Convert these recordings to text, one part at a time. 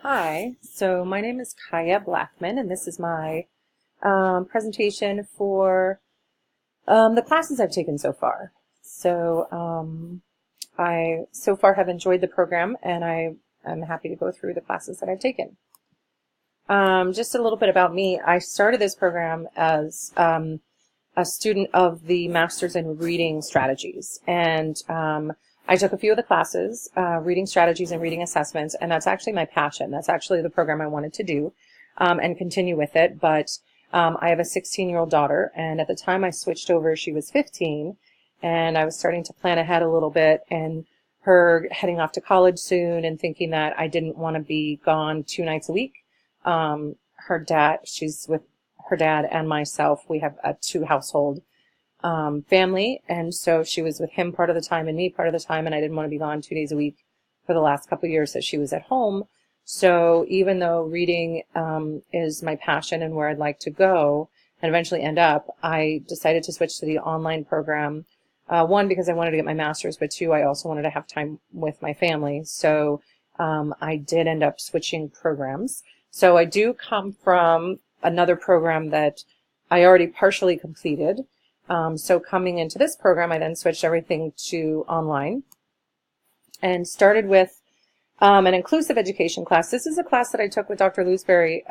Hi, so my name is Kaya Blackman, and this is my presentation for the classes I've taken so far. I so far have enjoyed the program, and I am happy to go through the classes that I've taken. Just a little bit about me. I started this program as a student of the Masters in Reading Strategies, and I took a few of the classes, reading strategies and reading assessments, and that's actually my passion. That's actually the program I wanted to do and continue with it. But I have a 16-year-old daughter, and at the time I switched over, she was 15, and I was starting to plan ahead a little bit, and her heading off to college soon and thinking that I didn't want to be gone 2 nights a week. She's with her dad and myself. We have a 2-household family, and so she was with him part of the time and me part of the time, and I didn't want to be gone 2 days a week for the last couple of years that she was at home. So even though reading is my passion and where I'd like to go and eventually end up, I decided to switch to the online program. One, because I wanted to get my master's, but two, I also wanted to have time with my family. So I did end up switching programs. So I do come from another program that I already partially completed. So coming into this program, I then switched everything to online and started with an inclusive education class. This is a class that I took with Dr. Dewsbury.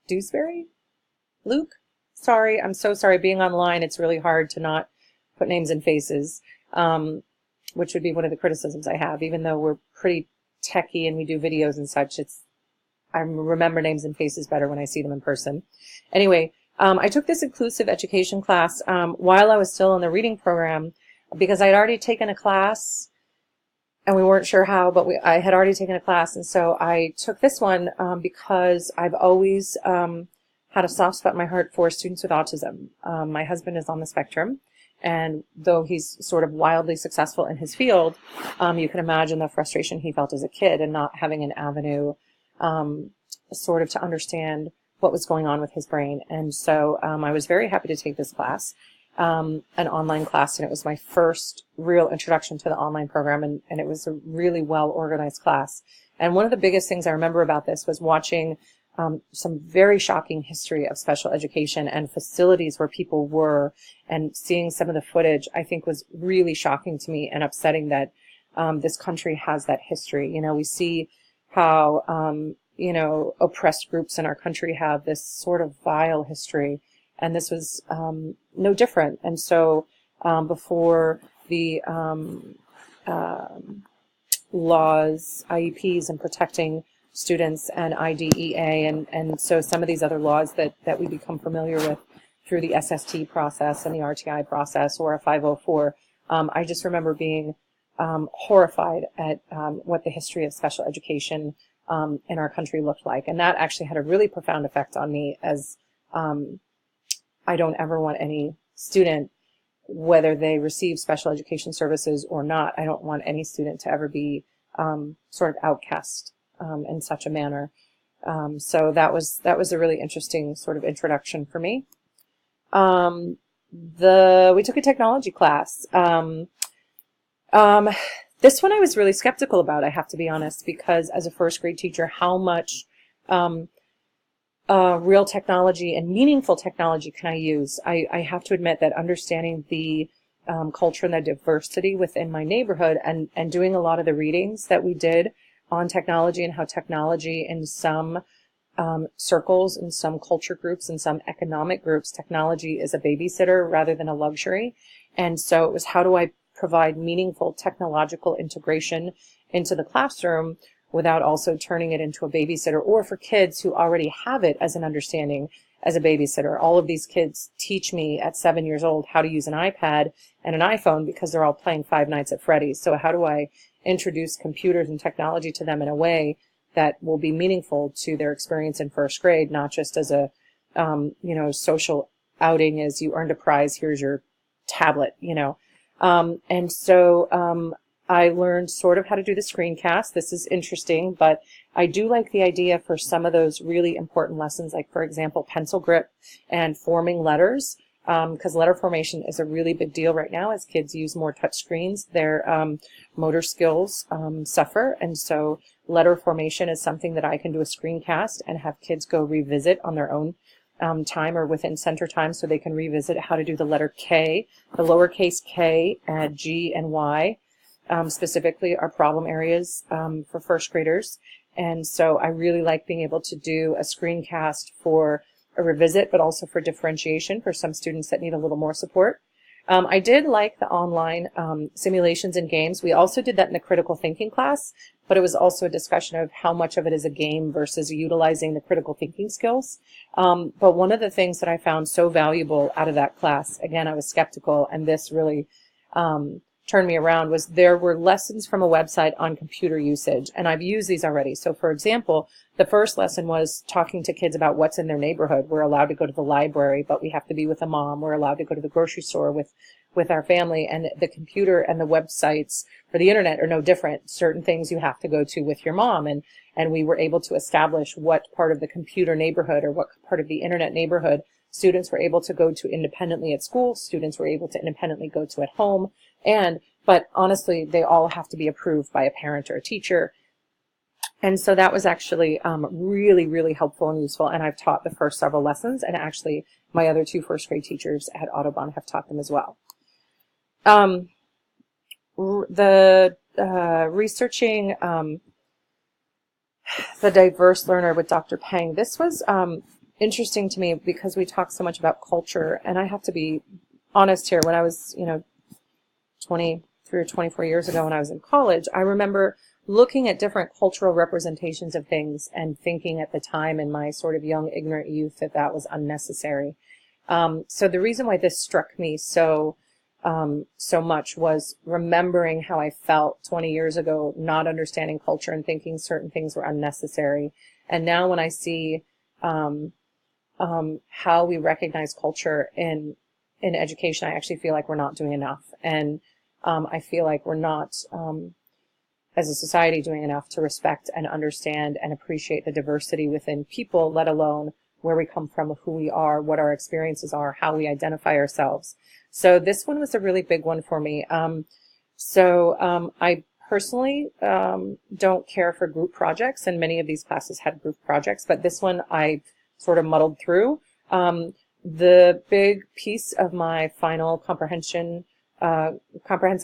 Dewsbury? Luke? Sorry, I'm so sorry. Being online, it's really hard to not put names and faces, which would be one of the criticisms I have. Even though we're pretty techie and we do videos and such, I remember names and faces better when I see them in person. Anyway, I took this inclusive education class while I was still in the reading program because I'd already taken a class and we weren't sure how, but I had already taken a class. And so I took this one because I've always had a soft spot in my heart for students with autism. My husband is on the spectrum, and though he's sort of wildly successful in his field, you can imagine the frustration he felt as a kid and not having an avenue sort of to understand what was going on with his brain. And so I was very happy to take this class, an online class, and it was my first real introduction to the online program, and it was a really well-organized class. And one of the biggest things I remember about this was watching some very shocking history of special education and facilities where people were, and seeing some of the footage I think was really shocking to me and upsetting that this country has that history. You know, we see how oppressed groups in our country have this sort of vile history, and this was no different. And so before the laws, IEPs, and protecting students, and IDEA, and so some of these other laws that we become familiar with through the SST process and the RTI process, or a 504, I just remember being horrified at what the history of special education in our country looked like. And that actually had a really profound effect on me, as I don't ever want any student, whether they receive special education services or not, I don't want any student to ever be sort of outcast in such a manner. So that was a really interesting sort of introduction for me. We took a technology class. This one I was really skeptical about, I have to be honest, because as a first grade teacher, how much real technology and meaningful technology can I use? I have to admit that understanding the culture and the diversity within my neighborhood, and doing a lot of the readings that we did on technology, and how technology in some circles, in some culture groups, in some economic groups, technology is a babysitter rather than a luxury. And so it was, how do I provide meaningful technological integration into the classroom without also turning it into a babysitter, or for kids who already have it as an understanding as a babysitter. All of these kids teach me at 7 years old how to use an iPad and an iPhone because they're all playing Five Nights at Freddy's. So how do I introduce computers and technology to them in a way that will be meaningful to their experience in first grade, not just as a social outing, as you earned a prize, here's your tablet, and so I learned sort of how to do the screencast. This is interesting, but I do like the idea for some of those really important lessons, like, for example, pencil grip and forming letters. because letter formation is a really big deal right now. As kids use more touch screens, their motor skills suffer. And so letter formation is something that I can do a screencast and have kids go revisit on their own time or within center time, so they can revisit how to do the letter K. The lowercase k, and G and Y specifically are problem areas for first graders. And so I really like being able to do a screencast for a revisit, but also for differentiation for some students that need a little more support. I did like the online simulations and games. We also did that in the critical thinking class, but it was also a discussion of how much of it is a game versus utilizing the critical thinking skills. But one of the things that I found so valuable out of that class, again, I was skeptical, and this really turned me around, was there were lessons from a website on computer usage, and I've used these already. So for example, the first lesson was talking to kids about what's in their neighborhood. We're allowed to go to the library, but we have to be with a mom. We're allowed to go to the grocery store with our family, and the computer and the websites for the internet are no different. Certain things you have to go to with your mom, and we were able to establish what part of the computer neighborhood or what part of the internet neighborhood students were able to go to independently at school, students were able to independently go to at home, but honestly, they all have to be approved by a parent or a teacher. And so that was actually really, really helpful and useful. And I've taught the first several lessons, and actually my other two first grade teachers at Audubon have taught them as well. Researching the diverse learner with Dr. Peng, this was interesting to me because we talk so much about culture, and I have to be honest here. When I was, 23 or 24 years ago when I was in college, I remember looking at different cultural representations of things and thinking at the time in my sort of young, ignorant youth that was unnecessary. So the reason why this struck me so much was remembering how I felt 20 years ago, not understanding culture and thinking certain things were unnecessary. And now when I see how we recognize culture in education, I actually feel like we're not doing enough. And I feel like we're not, as a society, doing enough to respect and understand and appreciate the diversity within people, let alone where we come from, who we are, what our experiences are, how we identify ourselves. So this one was a really big one for me. I personally don't care for group projects, and many of these classes had group projects, but this one I sort of muddled through. The big piece of my final comprehensive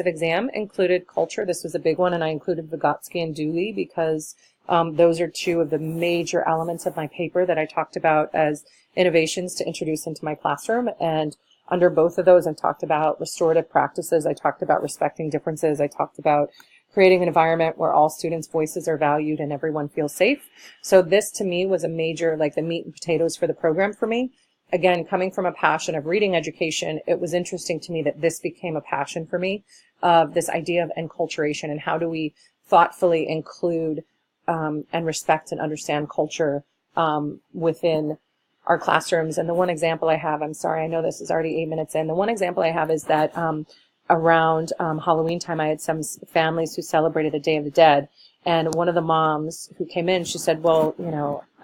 exam included culture. This was a big one, and I included Vygotsky and Dooley because those are two of the major elements of my paper that I talked about as innovations to introduce into my classroom. And under both of those, I talked about restorative practices. I talked about respecting differences. I talked about creating an environment where all students' voices are valued and everyone feels safe. So this, to me, was a major, like the meat and potatoes for the program for me. Again, coming from a passion of reading education, it was interesting to me that this became a passion for me, of this idea of enculturation and how do we thoughtfully include and respect and understand culture within our classrooms. And the one example I have, I'm sorry, I know this is already 8 minutes in. The one example I have is that around Halloween time, I had some families who celebrated the Day of the Dead. And one of the moms who came in, she said, well,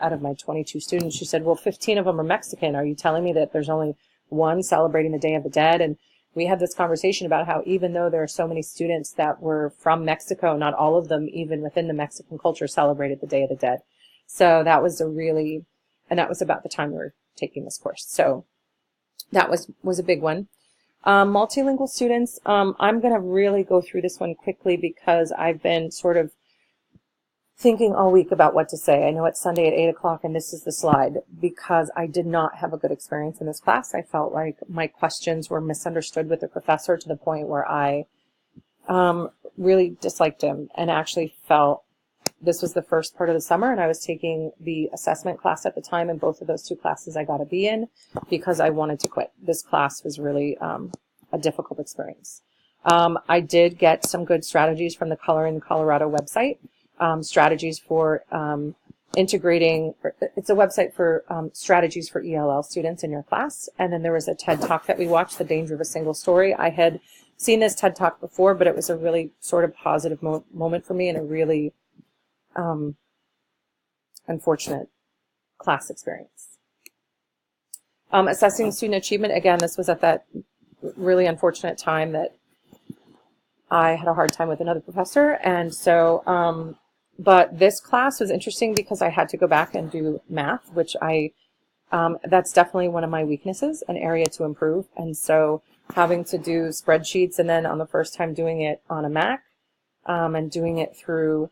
out of my 22 students, she said, well, 15 of them are Mexican. Are you telling me that there's only one celebrating the Day of the Dead? And we had this conversation about how even though there are so many students that were from Mexico, not all of them, even within the Mexican culture, celebrated the Day of the Dead. So that was and that was about the time we were taking this course. So that was a big one. Multilingual students, I'm going to really go through this one quickly because I've been sort of thinking all week about what to say. I know it's Sunday at 8 o'clock and this is the slide because I did not have a good experience in this class. I felt like my questions were misunderstood with the professor to the point where I really disliked him and actually felt this was the first part of the summer and I was taking the assessment class at the time, and both of those two classes I got to be in because I wanted to quit. This class was really a difficult experience. I did get some good strategies from the Color in Colorado website. Strategies for integrating, it's a website for strategies for ELL students in your class. And then there was a TED Talk that we watched, The Danger of a Single Story. I had seen this TED Talk before, but it was a really sort of positive moment for me and a really unfortunate class experience. Assessing student achievement, again, this was at that really unfortunate time that I had a hard time with another professor. And so, but this class was interesting because I had to go back and do math, which that's definitely one of my weaknesses, an area to improve. And so having to do spreadsheets, and then on the first time doing it on a Mac, and doing it through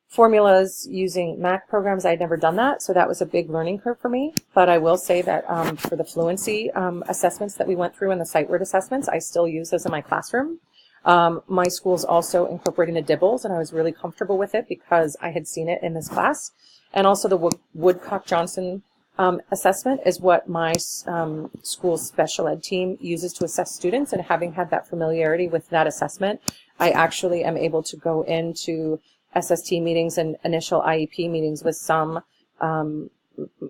formulas using Mac programs, I had never done that. So that was a big learning curve for me. But I will say that for the fluency assessments that we went through and the sight word assessments, I still use those in my classroom. My school's also incorporating the DIBELS, and I was really comfortable with it because I had seen it in this class. And also the Woodcock-Johnson assessment is what my school's special ed team uses to assess students. And having had that familiarity with that assessment, I actually am able to go into SST meetings and initial IEP meetings with some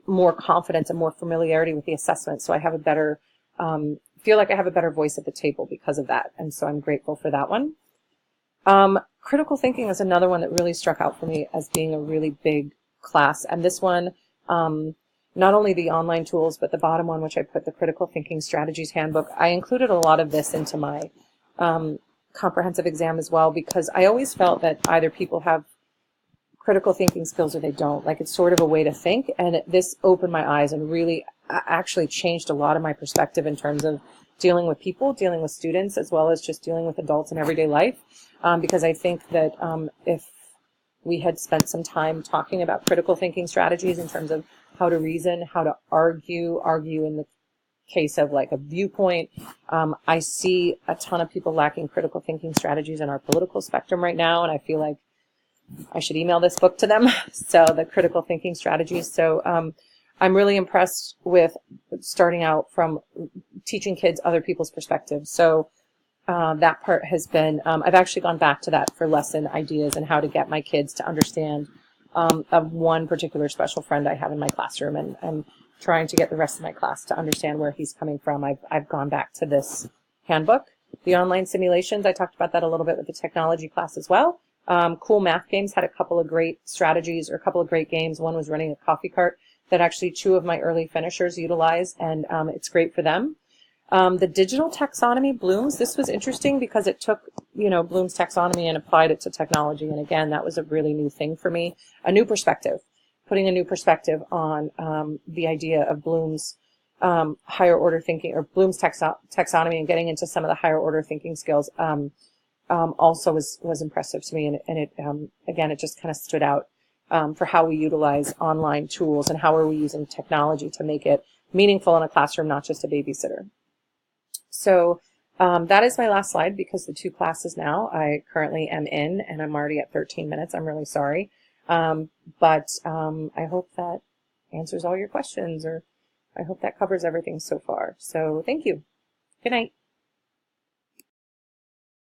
more confidence and more familiarity with the assessment. So I have a better, feel like I have a better voice at the table because of that. And so I'm grateful for that one. Critical thinking is another one that really struck out for me as being a really big class. And this one, not only the online tools, but the bottom one, which I put the Critical Thinking Strategies Handbook, I included a lot of this into my comprehensive exam as well, because I always felt that either people have critical thinking skills or they don't. Like, it's sort of a way to think, and this opened my eyes and really actually changed a lot of my perspective in terms of dealing with people, dealing with students, as well as just dealing with adults in everyday life. Because I think that if we had spent some time talking about critical thinking strategies in terms of how to reason, how to argue in the case of like a viewpoint. I see a ton of people lacking critical thinking strategies in our political spectrum right now, and I feel like I should email this book to them. So the critical thinking strategies. So I'm really impressed with starting out from teaching kids other people's perspectives. So that part has been, I've actually gone back to that for lesson ideas and how to get my kids to understand of one particular special friend I have in my classroom, and trying to get the rest of my class to understand where he's coming from. I've gone back to this handbook. The online simulations, I talked about that a little bit with the technology class as well. Cool Math Games had a couple of great strategies, or a couple of great games. One was running a coffee cart that actually 2 of my early finishers utilize, and it's great for them. The digital taxonomy, Bloom's, this was interesting because it took, Bloom's taxonomy and applied it to technology. And again, that was a really new thing for me, a new perspective, putting a new perspective on the idea of Bloom's higher order thinking, or Bloom's taxonomy, and getting into some of the higher order thinking skills also was impressive to me. And it again, it just kind of stood out for how we utilize online tools and how are we using technology to make it meaningful in a classroom, not just a babysitter. So that is my last slide, because the 2 classes now I currently am in, and I'm already at 13 minutes. I'm really sorry. But I hope that answers all your questions, or I hope that covers everything so far. So thank you. Good night.